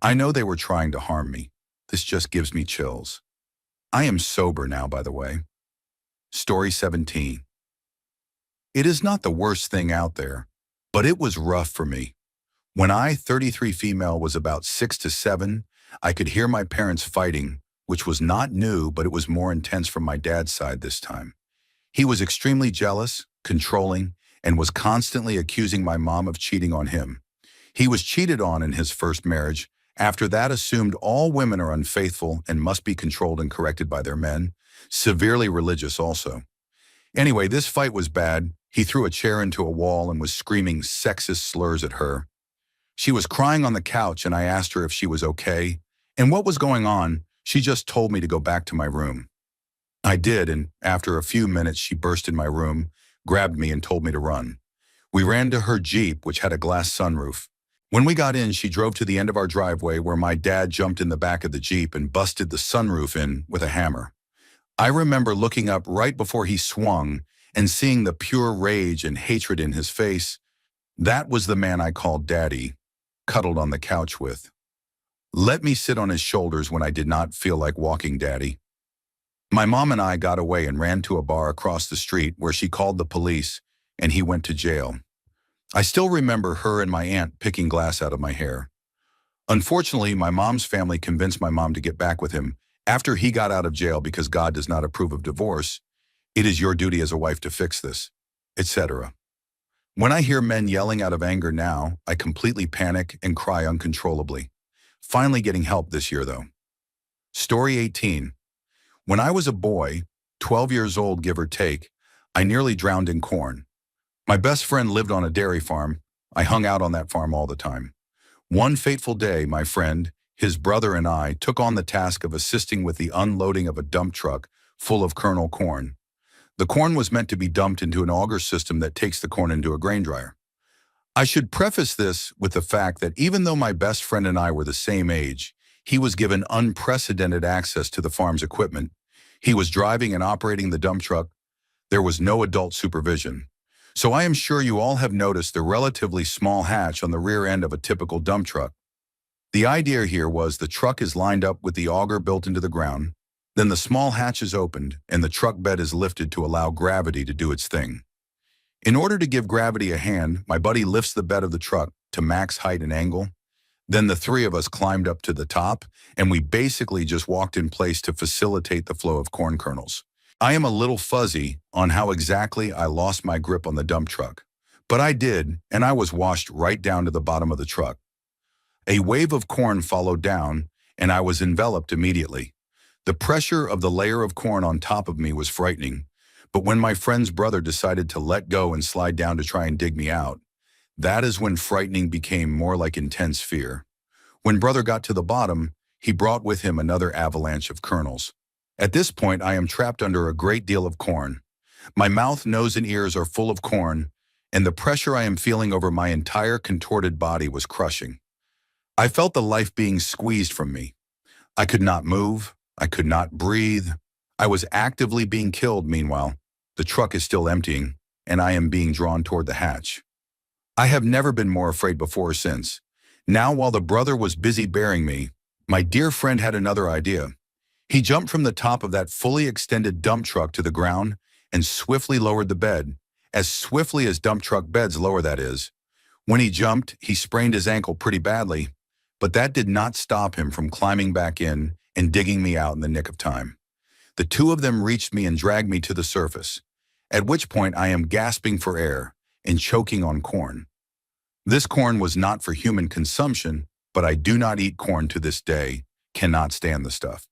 S1: I know they were trying to harm me. This just gives me chills. I am sober now, by the way. Story 17. It is not the worst thing out there, but it was rough for me. When I, 33 female, was about 6 to 7, I could hear my parents fighting, which was not new, but it was more intense from my dad's side this time. He was extremely jealous, controlling, and was constantly accusing my mom of cheating on him. He was cheated on in his first marriage. After that, assumed all women are unfaithful and must be controlled and corrected by their men. Severely religious also. Anyway, this fight was bad. He threw a chair into a wall and was screaming sexist slurs at her. She was crying on the couch, and I asked her if she was okay and what was going on. She just told me to go back to my room. I did, and after a few minutes, she burst in my room, grabbed me, and told me to run. We ran to her Jeep, which had a glass sunroof. When we got in, she drove to the end of our driveway where my dad jumped in the back of the Jeep and busted the sunroof in with a hammer. I remember looking up right before he swung and seeing the pure rage and hatred in his face. That was the man I called Daddy, cuddled on the couch with. Let me sit on his shoulders when I did not feel like walking Daddy. My mom and I got away and ran to a bar across the street where she called the police and he went to jail. I still remember her and my aunt picking glass out of my hair. Unfortunately, my mom's family convinced my mom to get back with him after he got out of jail because God does not approve of divorce. It is your duty as a wife to fix this, etc. When I hear men yelling out of anger now, I completely panic and cry uncontrollably. Finally getting help this year though. Story 18. When I was a boy, 12 years old give or take, I nearly drowned in corn. My best friend lived on a dairy farm. I hung out on that farm all the time. One fateful day, my friend, his brother and I took on the task of assisting with the unloading of a dump truck full of kernel corn. The corn was meant to be dumped into an auger system that takes the corn into a grain dryer. I should preface this with the fact that even though my best friend and I were the same age, he was given unprecedented access to the farm's equipment. He was driving and operating the dump truck. There was no adult supervision. So I am sure you all have noticed the relatively small hatch on the rear end of a typical dump truck. The idea here was the truck is lined up with the auger built into the ground, then the small hatch is opened and the truck bed is lifted to allow gravity to do its thing. In order to give gravity a hand, my buddy lifts the bed of the truck to max height and angle. Then the three of us climbed up to the top and we basically just walked in place to facilitate the flow of corn kernels. I am a little fuzzy on how exactly I lost my grip on the dump truck, but I did, and I was washed right down to the bottom of the truck. A wave of corn followed down, and I was enveloped immediately. The pressure of the layer of corn on top of me was frightening, but when my friend's brother decided to let go and slide down to try and dig me out, that is when frightening became more like intense fear. When brother got to the bottom, he brought with him another avalanche of kernels. At this point, I am trapped under a great deal of corn. My mouth, nose, and ears are full of corn, and the pressure I am feeling over my entire contorted body was crushing. I felt the life being squeezed from me. I could not move. I could not breathe. I was actively being killed meanwhile. The truck is still emptying, and I am being drawn toward the hatch. I have never been more afraid before or since. Now, while the brother was busy bearing me, my dear friend had another idea. He jumped from the top of that fully extended dump truck to the ground and swiftly lowered the bed, as swiftly as dump truck beds lower, that is. When he jumped, he sprained his ankle pretty badly, but that did not stop him from climbing back in and digging me out in the nick of time. The two of them reached me and dragged me to the surface, at which point I am gasping for air and choking on corn. This corn was not for human consumption, but I do not eat corn to this day, cannot stand the stuff.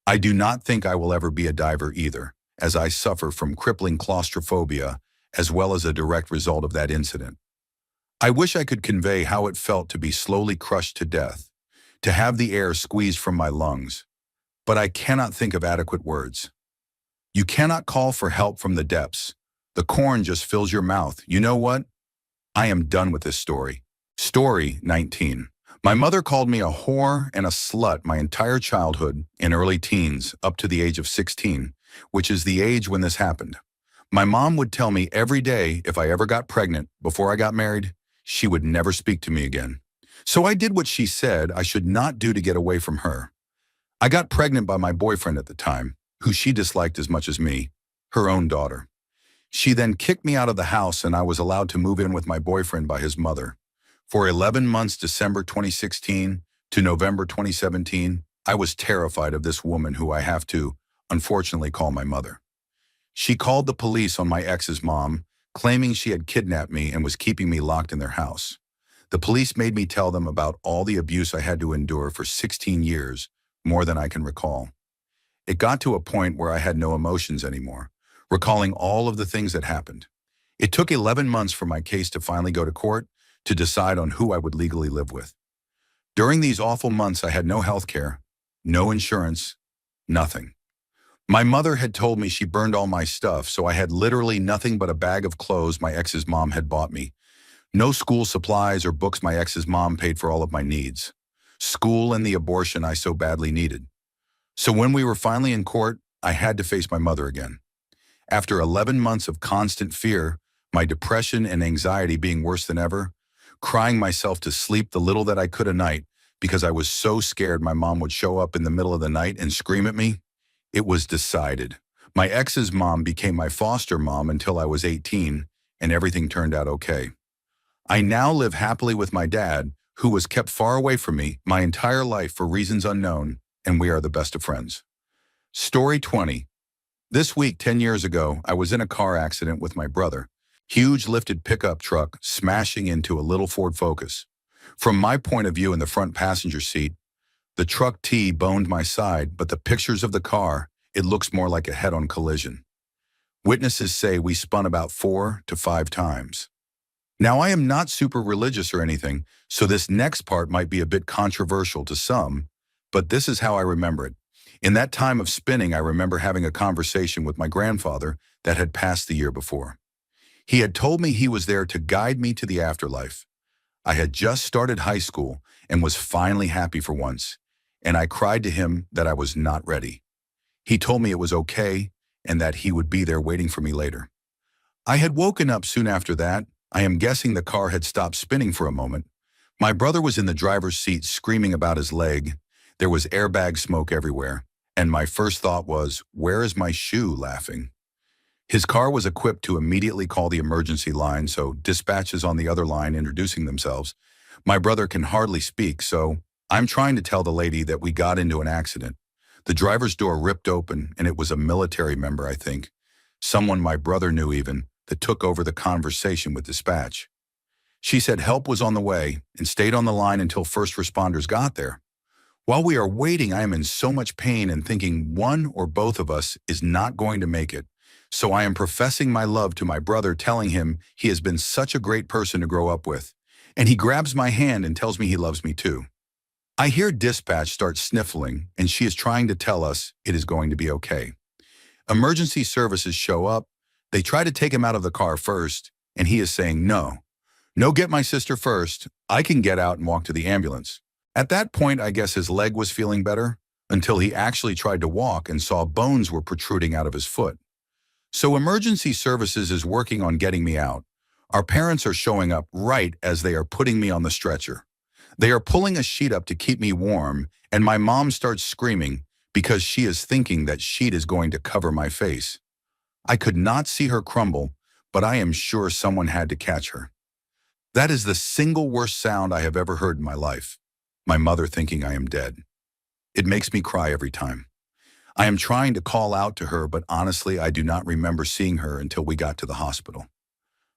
S1: I do not think I will ever be a diver either, as I suffer from crippling claustrophobia as well as a direct result of that incident. I wish I could convey how it felt to be slowly crushed to death, to have the air squeezed from my lungs, but I cannot think of adequate words. You cannot call for help from the depths. The corn just fills your mouth. You know what? I am done with this story. Story 19. My mother called me a whore and a slut my entire childhood and early teens up to the age of 16, which is the age when this happened. My mom would tell me every day if I ever got pregnant before I got married, she would never speak to me again. So I did what she said I should not do to get away from her. I got pregnant by my boyfriend at the time, who she disliked as much as me, her own daughter. She then kicked me out of the house and I was allowed to move in with my boyfriend by his mother. For 11 months, December 2016 to November 2017, I was terrified of this woman who I have to, unfortunately, call my mother. She called the police on my ex's mom, claiming she had kidnapped me and was keeping me locked in their house. The police made me tell them about all the abuse I had to endure for 16 years, more than I can recall. It got to a point where I had no emotions anymore, recalling all of the things that happened. It took 11 months for my case to finally go to court to decide on who I would legally live with. During these awful months, I had no health care, no insurance, nothing. My mother had told me she burned all my stuff, so I had literally nothing but a bag of clothes my ex's mom had bought me. No school supplies or books. My ex's mom paid for all of my needs. School and the abortion I so badly needed. So when we were finally in court, I had to face my mother again. After 11 months of constant fear, my depression and anxiety being worse than ever, crying myself to sleep the little that I could a night because I was so scared my mom would show up in the middle of the night and scream at me, it was decided. My ex's mom became my foster mom until I was 18, and everything turned out okay. I now live happily with my dad, who was kept far away from me my entire life for reasons unknown, and we are the best of friends. Story 20. This week, 10 years ago, I was in a car accident with my brother. Huge lifted pickup truck smashing into a little Ford Focus. From my point of view in the front passenger seat, the truck T-boned my side, but the pictures of the car, it looks more like a head-on collision. Witnesses say we spun about 4 to 5 times. Now, I am not super religious or anything, so this next part might be a bit controversial to some, but this is how I remember it. In that time of spinning, I remember having a conversation with my grandfather that had passed the year before. He had told me he was there to guide me to the afterlife. I had just started high school and was finally happy for once, and I cried to him that I was not ready. He told me it was okay and that he would be there waiting for me later. I had woken up soon after that. I am guessing the car had stopped spinning for a moment. My brother was in the driver's seat screaming about his leg. There was airbag smoke everywhere, and my first thought was, where is my shoe, laughing? His car was equipped to immediately call the emergency line, so dispatch is on the other line introducing themselves. My brother can hardly speak, so I'm trying to tell the lady that we got into an accident. The driver's door ripped open, and it was a military member, I think. Someone my brother knew even, that took over the conversation with dispatch. She said help was on the way and stayed on the line until first responders got there. While we are waiting, I am in so much pain and thinking one or both of us is not going to make it. So I am professing my love to my brother, telling him he has been such a great person to grow up with. And he grabs my hand and tells me he loves me too. I hear dispatch start sniffling, and she is trying to tell us it is going to be okay. Emergency services show up. They try to take him out of the car first, and he is saying, no, get my sister first. I can get out and walk to the ambulance. At that point, I guess his leg was feeling better, until he actually tried to walk and saw bones were protruding out of his foot. So emergency services is working on getting me out. Our parents are showing up right as they are putting me on the stretcher. They are pulling a sheet up to keep me warm, and my mom starts screaming because she is thinking that sheet is going to cover my face. I could not see her crumble, but I am sure someone had to catch her. That is the single worst sound I have ever heard in my life. My mother thinking I am dead. It makes me cry every time. I am trying to call out to her, but honestly, I do not remember seeing her until we got to the hospital.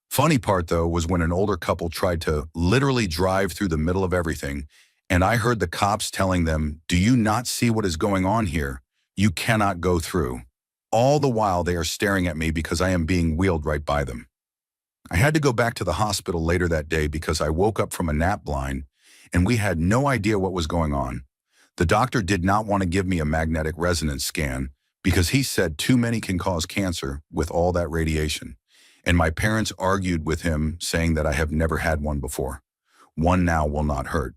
S1: Funny part, though, was when an older couple tried to literally drive through the middle of everything, and I heard the cops telling them, do you not see what is going on here? You cannot go through. All the while they are staring at me because I am being wheeled right by them. I had to go back to the hospital later that day because I woke up from a nap blind and we had no idea what was going on. The doctor did not want to give me a magnetic resonance scan because he said too many can cause cancer with all that radiation. And my parents argued with him, saying that I have never had one before. One now will not hurt.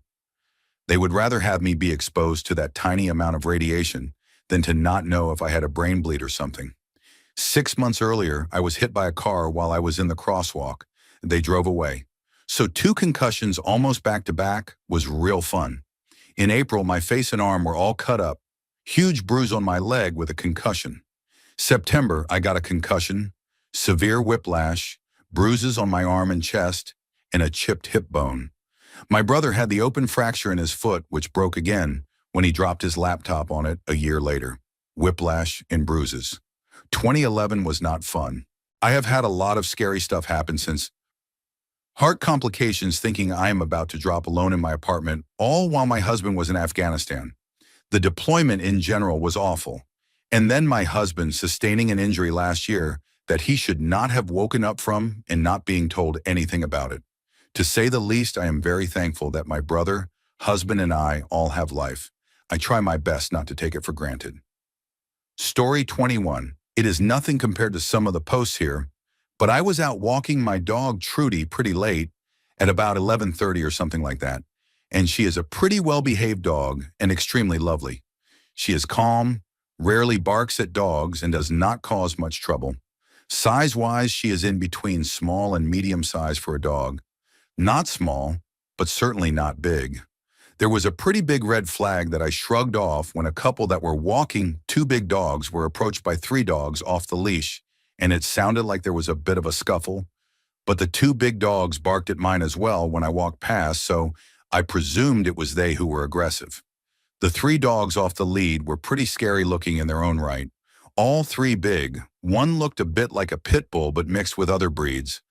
S1: They would rather have me be exposed to that tiny amount of radiation than to not know if I had a brain bleed or something. 6 months earlier, I was hit by a car while I was in the crosswalk. They drove away. So 2 concussions almost back to back was real fun. In April, my face and arm were all cut up, huge bruise on my leg with a concussion. September, I got a concussion, severe whiplash, bruises on my arm and chest, and a chipped hip bone. My brother had the open fracture in his foot, which broke again when he dropped his laptop on it a year later. Whiplash and bruises. 2011 was not fun. I have had a lot of scary stuff happen since. Heart complications, thinking I am about to drop alone in my apartment, all while my husband was in Afghanistan. The deployment in general was awful. And then my husband sustaining an injury last year that he should not have woken up from and not being told anything about it. To say the least, I am very thankful that my brother, husband, and I all have life. I try my best not to take it for granted. Story Story 21. It is nothing compared to some of the posts here, but I was out walking my dog Trudy pretty late, at about 11:30 or something like that, and she is a pretty well-behaved dog and extremely lovely. She is calm, rarely barks at dogs, and does not cause much trouble. Size-wise, she is in between small and medium size for a dog. Not small, but certainly not big. There was a pretty big red flag that I shrugged off when a couple that were walking two big dogs were approached by three dogs off the leash, and it sounded like there was a bit of a scuffle, but the two big dogs barked at mine as well when I walked past, so I presumed it was they who were aggressive. The three dogs off the lead were pretty scary looking in their own right. All three big. One looked a bit like a pit bull but mixed with other breeds.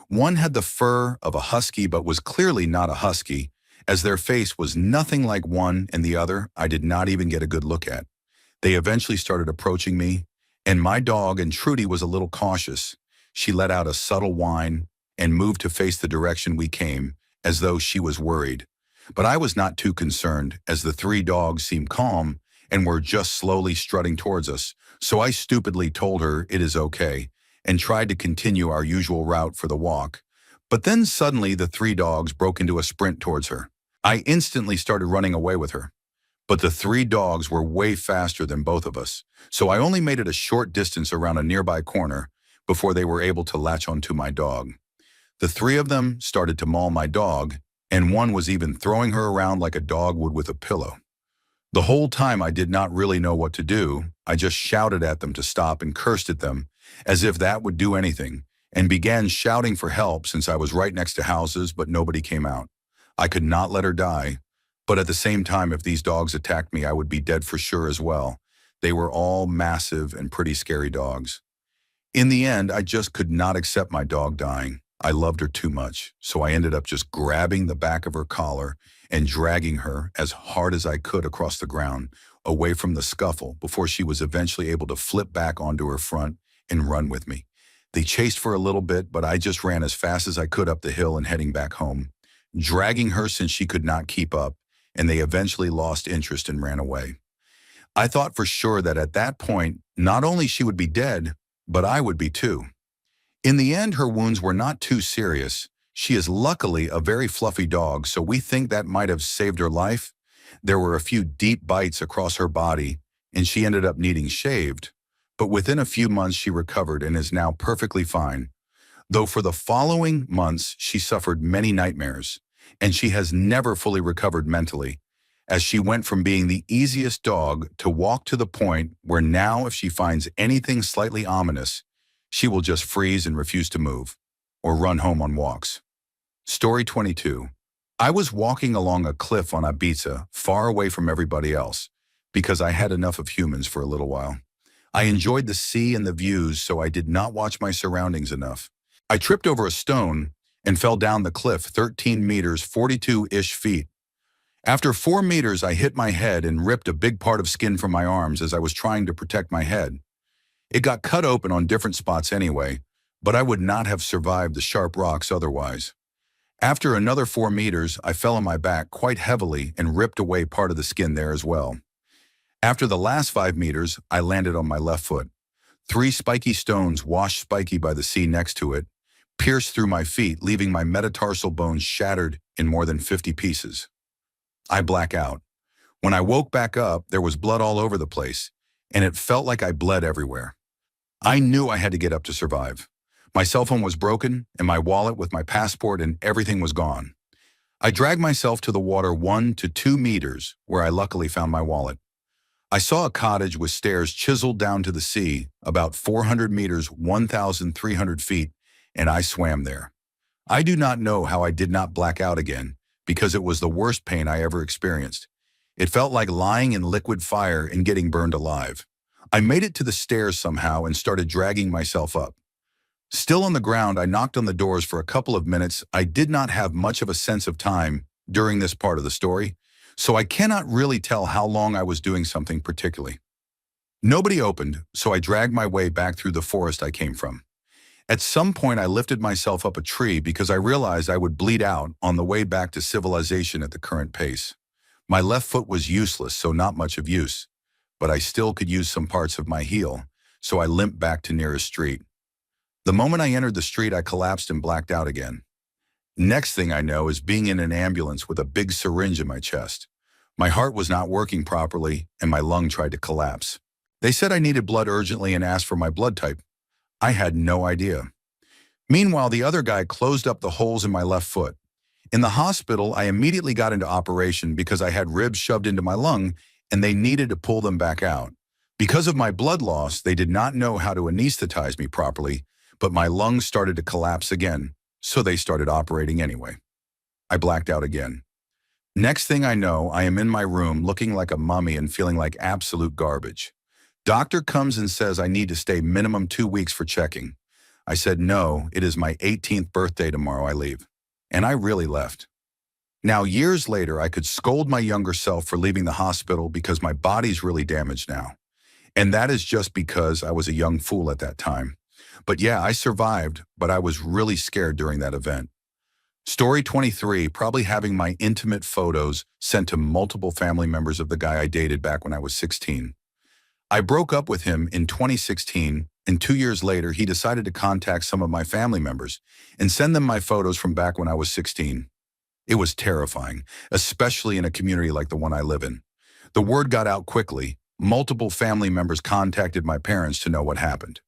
S1: One had the fur of a husky but was clearly not a husky, as their face was nothing like one, and the other I did not even get a good look at. They eventually started approaching me, and my dog, and Trudy, was a little cautious. She let out a subtle whine and moved to face the direction we came, as though she was worried. But I was not too concerned, as the three dogs seemed calm and were just slowly strutting towards us, so I stupidly told her it is okay, and tried to continue our usual route for the walk. But then suddenly the three dogs broke into a sprint towards her. I instantly started running away with her. But the three dogs were way faster than both of us, so I only made it a short distance around a nearby corner before they were able to latch onto my dog. The three of them started to maul my dog, and one was even throwing her around like a dog would with a pillow. The whole time I did not really know what to do. I just shouted at them to stop and cursed at them, as if that would do anything, and began shouting for help since I was right next to houses, but nobody came out. I could not let her die, but at the same time, if these dogs attacked me, I would be dead for sure as well. They were all massive and pretty scary dogs. In the end, I just could not accept my dog dying. I loved her too much, so I ended up just grabbing the back of her collar and dragging her as hard as I could across the ground, away from the scuffle, before she was eventually able to flip back onto her front and run with me. They chased for a little bit, but I just ran as fast as I could up the hill and heading back home, dragging her since she could not keep up, and they eventually lost interest and ran away. I thought for sure that at that point, not only she would be dead, but I would be too. In the end, her wounds were not too serious. She is luckily a very fluffy dog, so we think that might have saved her life. There were a few deep bites across her body, and she ended up needing shaved. But within a few months, she recovered and is now perfectly fine. Though for the following months, she suffered many nightmares, and she has never fully recovered mentally, as she went from being the easiest dog to walk to the point where now if she finds anything slightly ominous, she will just freeze and refuse to move, or run home on walks. Story 22. I was walking along a cliff on Ibiza, far away from everybody else, because I had enough of humans for a little while. I enjoyed the sea and the views, so I did not watch my surroundings enough. I tripped over a stone and fell down the cliff 13 meters, 42-ish feet. After 4 meters, I hit my head and ripped a big part of skin from my arms as I was trying to protect my head. It got cut open on different spots anyway, but I would not have survived the sharp rocks otherwise. After another 4 meters, I fell on my back quite heavily and ripped away part of the skin there as well. After the last 5 meters, I landed on my left foot. 3 spiky stones, washed spiky by the sea next to it, pierced through my feet, leaving my metatarsal bones shattered in more than 50 pieces. I black out. When I woke back up, there was blood all over the place, and it felt like I bled everywhere. I knew I had to get up to survive. My cell phone was broken, and my wallet with my passport and everything was gone. I dragged myself to the water 1 to 2 meters, where I luckily found my wallet. I saw a cottage with stairs chiseled down to the sea, about 400 meters, 1,300 feet, and I swam there. I do not know how I did not black out again, because it was the worst pain I ever experienced. It felt like lying in liquid fire and getting burned alive. I made it to the stairs somehow and started dragging myself up. Still on the ground, I knocked on the doors for a couple of minutes. I did not have much of a sense of time during this part of the story, so I cannot really tell how long I was doing something particularly. Nobody opened, so I dragged my way back through the forest I came from. At some point, I lifted myself up a tree because I realized I would bleed out on the way back to civilization at the current pace. My left foot was useless, so not much of use. but I still could use some parts of my heel, so I limped back to nearest street. The moment I entered the street, I collapsed and blacked out again. Next thing I know is being in an ambulance with a big syringe in my chest. My heart was not working properly, and my lung tried to collapse. They said I needed blood urgently and asked for my blood type. I had no idea. Meanwhile, the other guy closed up the holes in my left foot. In the hospital, I immediately got into operation because I had ribs shoved into my lung and they needed to pull them back out. Because of my blood loss, they did not know how to anesthetize me properly, but my lungs started to collapse again, so they started operating anyway. I blacked out again. Next thing I know, I am in my room looking like a mummy and feeling like absolute garbage. Doctor comes and says I need to stay minimum 2 weeks for checking. I said no, it is my 18th birthday tomorrow I leave. And I really left. Now, years later, I could scold my younger self for leaving the hospital because my body's really damaged now. And that is just because I was a young fool at that time. But yeah, I survived, but I was really scared during that event. Story 23, probably having my intimate photos sent to multiple family members of the guy I dated back when I was 16. I broke up with him in 2016, and 2 years later, he decided to contact some of my family members and send them my photos from back when I was 16. It was terrifying, especially in a community like the one I live in. The word got out quickly. Multiple family members contacted my parents to know what happened.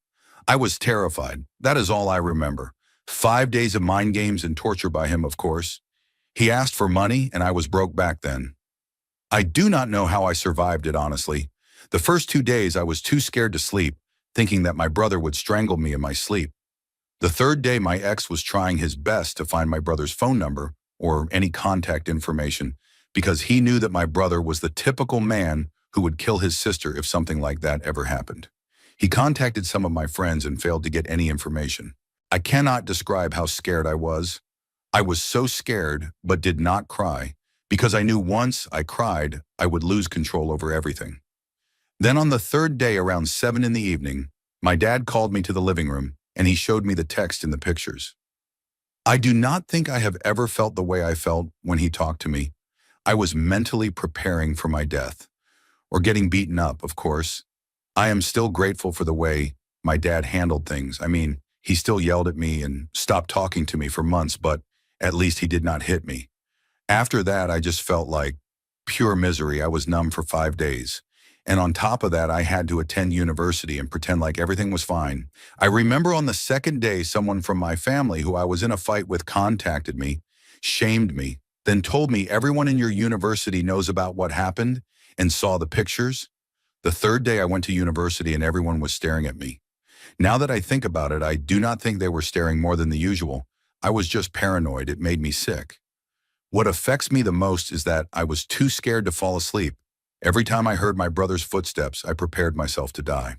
S1: I was terrified. That is all I remember. 5 days of mind games and torture by him, of course. He asked for money, and I was broke back then. I do not know how I survived it, honestly. The first 2 days, I was too scared to sleep, thinking that my brother would strangle me in my sleep. The third day, my ex was trying his best to find my brother's phone number or any contact information because he knew that my brother was the typical man who would kill his sister if something like that ever happened. He contacted some of my friends and failed to get any information. I cannot describe how scared I was. I was so scared, but did not cry, because I knew once I cried, I would lose control over everything. Then on the third day around 7 in the evening, my dad called me to the living room and he showed me the text in the pictures. I do not think I have ever felt the way I felt when he talked to me. I was mentally preparing for my death, or getting beaten up, of course. I am still grateful for the way my dad handled things. I mean, he still yelled at me and stopped talking to me for months, but at least he did not hit me. After that, I just felt like pure misery. I was numb for 5 days. And on top of that, I had to attend university and pretend like everything was fine. I remember on the second day, someone from my family who I was in a fight with contacted me, shamed me, then told me everyone in your university knows about what happened and saw the pictures. The third day I went to university and everyone was staring at me. Now that I think about it, I do not think they were staring more than the usual. I was just paranoid. It made me sick. What affects me the most is that I was too scared to fall asleep. Every time I heard my brother's footsteps, I prepared myself to die.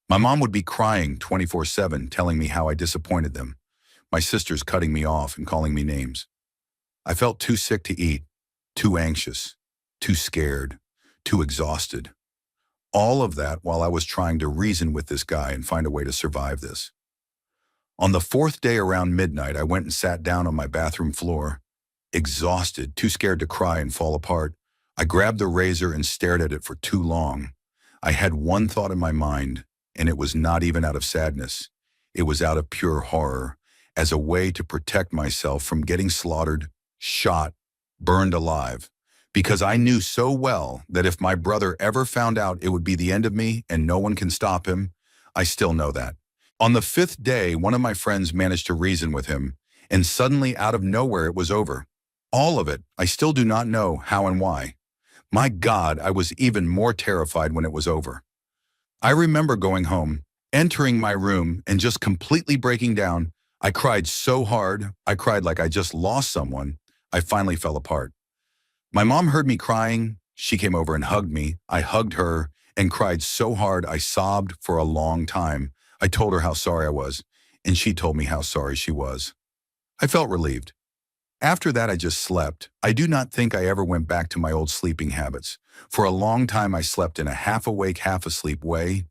S1: My mom would be crying 24/7, telling me how I disappointed them. My sisters cutting me off and calling me names. I felt too sick to eat, too anxious, too scared, too exhausted. All of that while I was trying to reason with this guy and find a way to survive this. On the fourth day around midnight, I went and sat down on my bathroom floor, exhausted, too scared to cry and fall apart. I grabbed the razor and stared at it for too long. I had one thought in my mind, and it was not even out of sadness. It was out of pure horror, as a way to protect myself from getting slaughtered, shot, burned alive. Because I knew so well that if my brother ever found out, it would be the end of me and no one can stop him. I still know that. On the 5th day, one of my friends managed to reason with him, and suddenly out of nowhere it was over. All of it. I still do not know how and why. My God, I was even more terrified when it was over. I remember going home, entering my room, and just completely breaking down. I cried so hard. I cried like I just lost someone. I finally fell apart. My mom heard me crying. She came over and hugged me. I hugged her and cried so hard I sobbed for a long time. I told her how sorry I was, and she told me how sorry she was. I felt relieved. After that, I just slept. I do not think I ever went back to my old sleeping habits. For a long time, I slept in a half-awake, half-asleep way.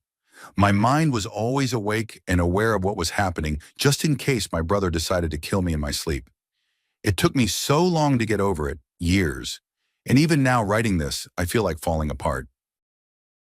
S1: My mind was always awake and aware of what was happening, just in case my brother decided to kill me in my sleep. It took me so long to get over it, years. And even now, writing this, I feel like falling apart.